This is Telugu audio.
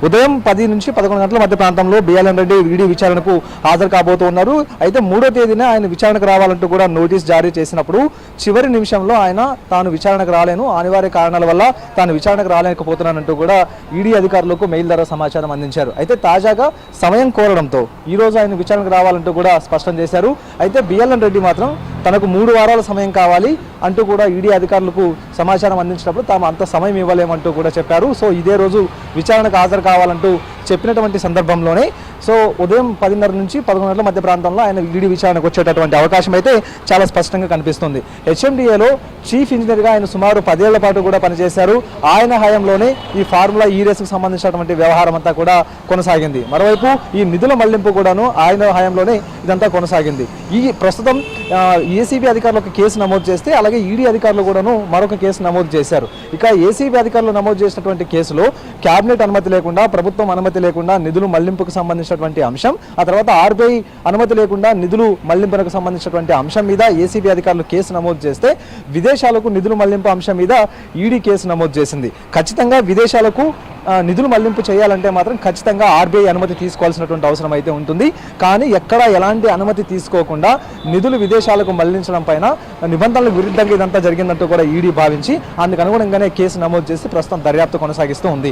ఉదయం 10 నుంచి 11 గంటల మధ్య ప్రాంతంలో బిఎల్ఎన్ రెడ్డి ఈడీ విచారణకు హాజరు కాబోతున్నారు. అయితే 3వ తేదీన ఆయన విచారణకు రావాలంటూ కూడా నోటీస్ జారీ చేసినప్పుడు చివరి నిమిషంలో ఆయన తాను విచారణకు రాలేను, అనివార్య కారణాల వల్ల తాను విచారణకు రాలేకపోతున్నానంటూ కూడా ఈడీ అధికారులకు మెయిల్ ద్వారా సమాచారం అందించారు. అయితే తాజాగా సమయం కోరడంతో ఈరోజు ఆయన విచారణకు రావాలంటూ కూడా స్పష్టం చేశారు. అయితే బిఎల్ఎన్ రెడ్డి మాత్రం తనకు 3 వారాల సమయం కావాలి అంటూ కూడా ఈడీ అధికారులకు సమాచారం అందించినప్పుడు తాము అంత సమయం ఇవ్వలేమంటూ కూడా చెప్పారు. సో ఇదే రోజు విచారణకు హాజరు కావాలంటూ చెప్పినటువంటి సందర్భంలోనే ఉదయం 10:30 నుంచి 11 గంటల మధ్య ప్రాంతంలో ఆయన ఈడీ విచారణకు వచ్చేటటువంటి అవకాశం అయితే చాలా స్పష్టంగా కనిపిస్తుంది. హెచ్ఎండిఏలో చీఫ్ ఇంజనీర్గా ఆయన సుమారు 10 ఏళ్ల పాటు కూడా పనిచేశారు. ఆయన హయాంలోనే ఈ ఫార్ములా ఈ రేసుకు సంబంధించినటువంటి వ్యవహారం అంతా కూడా కొనసాగింది. మరోవైపు ఈ నిధుల మళ్లింపు కూడాను ఆయన హయాంలోనే ఇదంతా కొనసాగింది. ఈ ప్రస్తుతం ఏసీబీ అధికారులు ఒక కేసు నమోదు చేస్తే అలాగే ఈడీ అధికారులు కూడాను మరొక కేసు నమోదు చేశారు. ఇక ఏసీబీ అధికారులు నమోదు చేసినటువంటి కేసులో క్యాబినెట్ అనుమతి లేకుండా, ప్రభుత్వం అనుమతి లేకుండా నిధులు మళ్లింపుకు సంబంధించినటువంటి అంశం, ఆ తర్వాత ఆర్బీఐ అనుమతి లేకుండా నిధులు మళ్లింపునకు సంబంధించినటువంటి అంశం మీద ఏసీబీ అధికారులు కేసు నమోదు చేస్తే విదేశాలకు నిధులు మళ్లింపు అంశం మీద ఈడీ కేసు నమోదు చేసింది. ఖచ్చితంగా విదేశాలకు నిధులు మళ్లింపు చేయాలంటే మాత్రం ఖచ్చితంగా ఆర్బీఐ అనుమతి తీసుకోవాల్సినటువంటి అవసరం అయితే ఉంటుంది. కానీ ఎక్కడ ఎలాంటి అనుమతి తీసుకోకుండా నిధులు విదేశాలకు మళ్లించడం పైన నిబంధనలకు విరుద్ధంగా ఇదంతా జరిగిందంటూ కూడా ఈడీ భావించి అందుకు అనుగుణంగానే కేసు నమోదు చేసి ప్రస్తుతం దర్యాప్తు కొనసాగిస్తూ ఉంది.